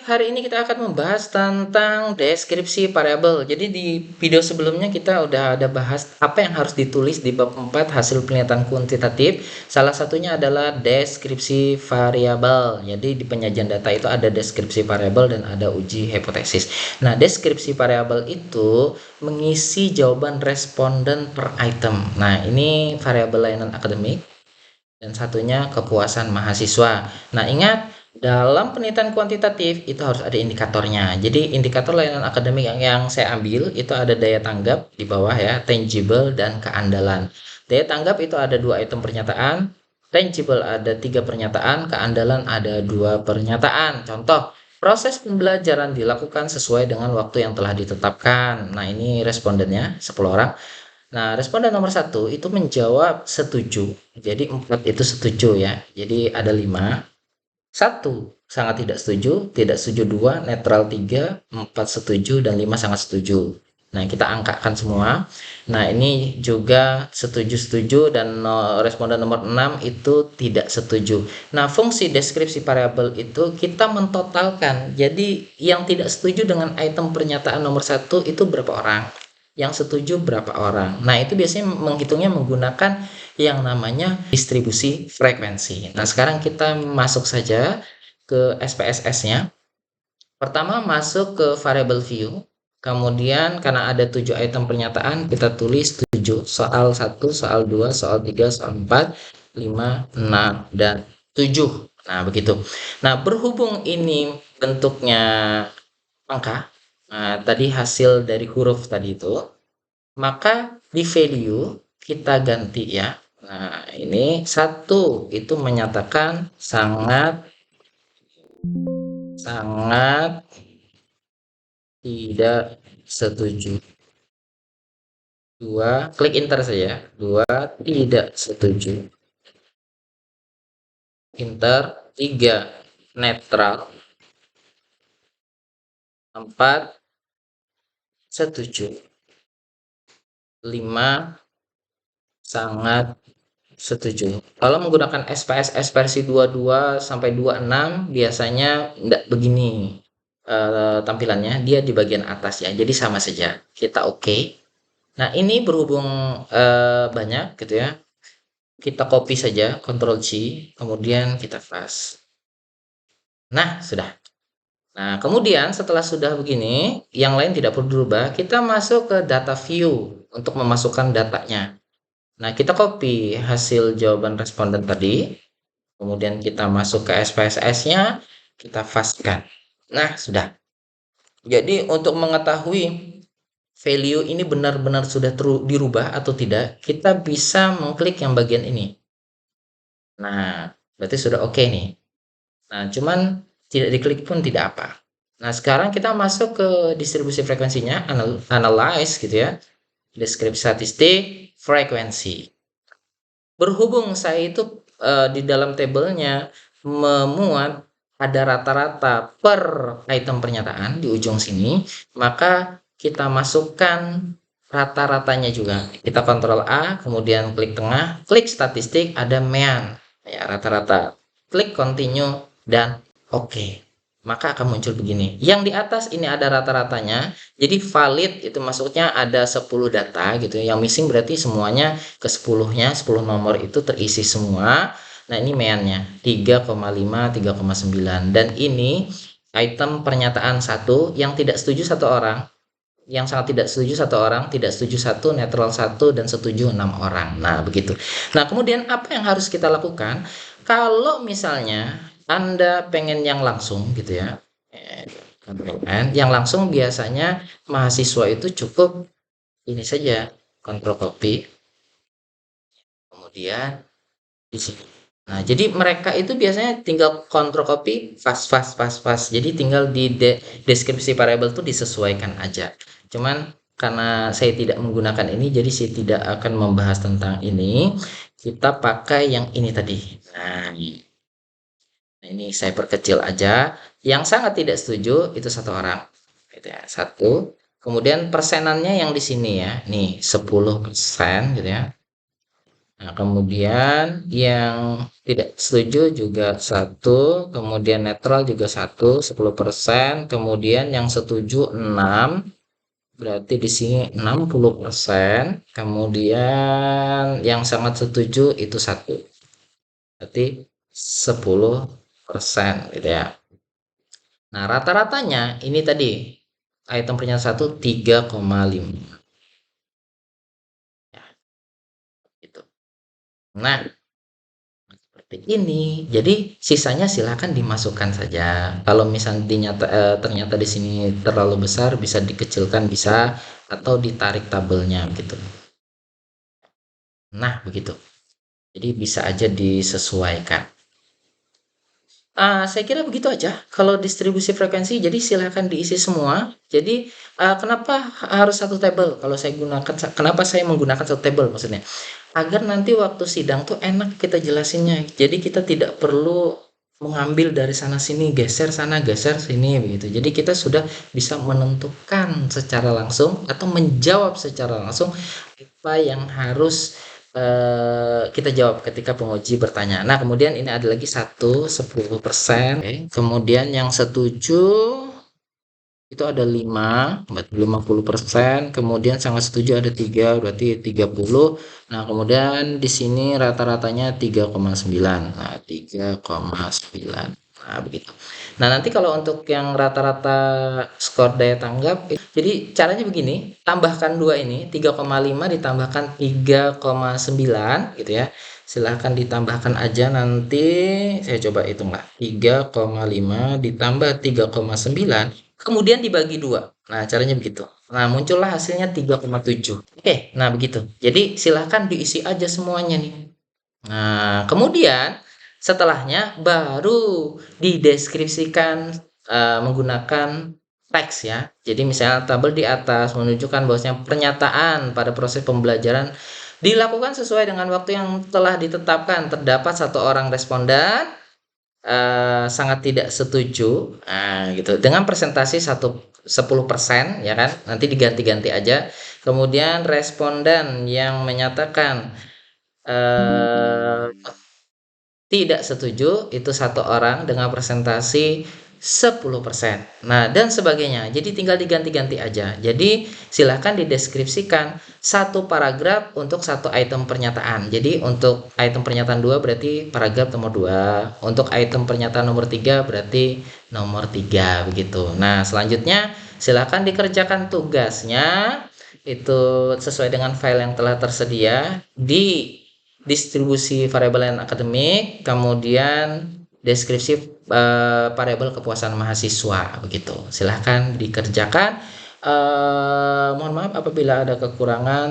hari ini kita akan membahas tentang deskripsi variabel. Jadi di video sebelumnya kita udah ada bahas apa yang harus ditulis di bab 4 hasil penelitian kuantitatif. Salah satunya adalah deskripsi variabel. Jadi di penyajian data itu ada deskripsi variabel dan ada uji hipotesis. Nah, deskripsi variabel itu mengisi jawaban responden per item. Nah, ini variabel layanan akademik dan satunya kepuasan mahasiswa. Nah, ingat dalam penelitian kuantitatif itu harus ada indikatornya. Jadi indikator layanan akademik yang saya ambil itu ada daya tanggap di bawah ya, tangible dan keandalan. Daya tanggap itu ada 2 item pernyataan, tangible ada 3 pernyataan, keandalan ada 2 pernyataan. Contoh, proses pembelajaran dilakukan sesuai dengan waktu yang telah ditetapkan. Nah, ini respondennya 10 orang. Nah, responden nomor 1 itu menjawab setuju. Jadi 4 itu setuju ya. Jadi ada 5. 1 sangat tidak setuju 2, netral 3, 4 setuju, dan 5 sangat setuju. Nah, kita angkakan semua. Nah, ini juga setuju-setuju dan responden nomor 6 itu tidak setuju. Nah, fungsi deskripsi variabel itu kita mentotalkan. Jadi, yang tidak setuju dengan item pernyataan nomor 1 itu berapa orang? Yang setuju berapa orang? Nah, itu biasanya menghitungnya menggunakan yang namanya distribusi frekuensi. Nah, sekarang kita masuk saja ke SPSS-nya. Pertama masuk ke variable view. Kemudian karena ada 7 item pernyataan, kita tulis 7. Soal 1, soal 2, soal 3, soal 4, 5, 6, dan 7. Nah, begitu. Nah, berhubung ini bentuknya angka, nah, tadi hasil dari huruf tadi itu, maka di value kita ganti ya. Nah, ini 1 itu menyatakan sangat tidak setuju. 2, klik enter saja. 2 tidak setuju. Enter. 3 netral. 4 setuju. 5 sangat setuju. Kalau menggunakan SPSS versi 22 sampai 26 biasanya enggak begini tampilannya, dia di bagian atas ya. Jadi sama saja. Kita oke. Nah, ini berhubung banyak gitu ya. Kita copy saja, Ctrl C, kemudian kita paste. Nah, sudah. Nah, kemudian setelah sudah begini, yang lain tidak perlu dirubah, kita masuk ke data view untuk memasukkan datanya. Nah, kita copy hasil jawaban responden tadi, kemudian kita masuk ke SPSS-nya, kita pastekan. Nah, sudah. Jadi, untuk mengetahui value ini benar-benar sudah dirubah atau tidak, kita bisa mengklik yang bagian ini. Nah, berarti sudah oke nih. Nah, cuman tidak diklik pun tidak apa. Nah, sekarang kita masuk ke distribusi frekuensinya, analyze gitu ya. Deskripsi statistik, frekuensi. Berhubung saya itu di dalam tabelnya memuat ada rata-rata per item pernyataan di ujung sini, maka kita masukkan rata-ratanya juga. Kita Ctrl A, kemudian klik tengah, klik statistik, ada mean, ya rata-rata. Klik continue dan oke. Maka akan muncul begini. Yang di atas ini ada rata-ratanya. Jadi valid itu maksudnya ada 10 data gitu. Yang missing berarti semuanya ke 10-nya, 10 nomor itu terisi semua. Nah, ini meannya 3,5, 3,9. Dan ini item pernyataan 1 yang tidak setuju 1 orang. Yang sangat tidak setuju 1 orang, tidak setuju 1, netral 1, dan setuju 6 orang. Nah, begitu. Nah, kemudian apa yang harus kita lakukan? Kalau misalnya Anda pengen yang langsung gitu ya, yang langsung biasanya mahasiswa itu cukup ini saja, Ctrl copy, kemudian di sini. Nah, jadi mereka itu biasanya tinggal Ctrl copy, pas. Jadi tinggal di deskripsi variabel itu disesuaikan aja. Cuman karena saya tidak menggunakan ini, jadi saya tidak akan membahas tentang ini. Kita pakai yang ini tadi. Nah, ini saya perkecil aja. Yang sangat tidak setuju itu 1 orang. Gitu ya, 1. Kemudian persenannya yang di sini ya. Nih, 10% gitu ya. Nah, kemudian yang tidak setuju juga 1, kemudian netral juga 1, 10%, kemudian yang setuju 6, berarti di sini 60%, kemudian yang sangat setuju itu 1, berarti 10% gitu ya. Nah, rata-ratanya ini tadi item pernyataan 1 3,5 ya, gitu. Nah, seperti ini. Jadi sisanya silakan dimasukkan saja. Kalau misalnya ternyata di sini terlalu besar, bisa dikecilkan bisa atau ditarik tabelnya gitu. Nah, begitu. Jadi bisa aja disesuaikan. Saya kira begitu aja kalau distribusi frekuensi. Jadi silakan diisi semua. Jadi kenapa harus satu tabel? Kalau saya gunakan, kenapa saya menggunakan satu tabel maksudnya? Agar nanti waktu sidang tuh enak kita jelasinnya. Jadi kita tidak perlu mengambil dari sana sini, geser sana, geser sini begitu. Jadi kita sudah bisa menentukan secara langsung atau menjawab secara langsung apa yang harus kita jawab ketika penguji bertanya. Nah, kemudian ini ada lagi 10%. Oke. Kemudian yang setuju itu ada 5, berarti 50%, kemudian sangat setuju ada 3, berarti 30. Nah, kemudian di sini rata-ratanya 3,9. Nah, 3,9. Nah, begitu. Nah, nanti kalau untuk yang rata-rata skor daya tanggap, jadi caranya begini, tambahkan 2 ini, 3,5 ditambahkan 3,9 gitu ya. Silahkan ditambahkan aja nanti, saya coba hitung lah. 3,5 ditambah 3,9 kemudian dibagi 2. Nah, caranya begitu. Nah, muncullah hasilnya 3,7. Oke, nah begitu. Jadi silahkan diisi aja semuanya nih. Nah, kemudian setelahnya baru dideskripsikan menggunakan teks ya. Jadi misalnya tabel di atas menunjukkan bahwasanya pernyataan pada proses pembelajaran dilakukan sesuai dengan waktu yang telah ditetapkan. Terdapat 1 orang responden sangat tidak setuju, gitu. Dengan presentasi 10% ya kan, nanti diganti-ganti aja. Kemudian responden yang menyatakan tidak setuju itu 1 orang dengan presentasi 10%. Nah, dan sebagainya. Jadi tinggal diganti-ganti aja. Jadi silahkan dideskripsikan 1 paragraf untuk 1 item pernyataan. Jadi untuk item pernyataan 2 berarti paragraf nomor 2. Untuk item pernyataan nomor 3 berarti nomor 3 begitu. Nah, selanjutnya silahkan dikerjakan tugasnya itu sesuai dengan file yang telah tersedia di distribusi variabel dan akademik, kemudian deskripsi variabel kepuasan mahasiswa begitu. Silahkan dikerjakan. Mohon maaf apabila ada kekurangan.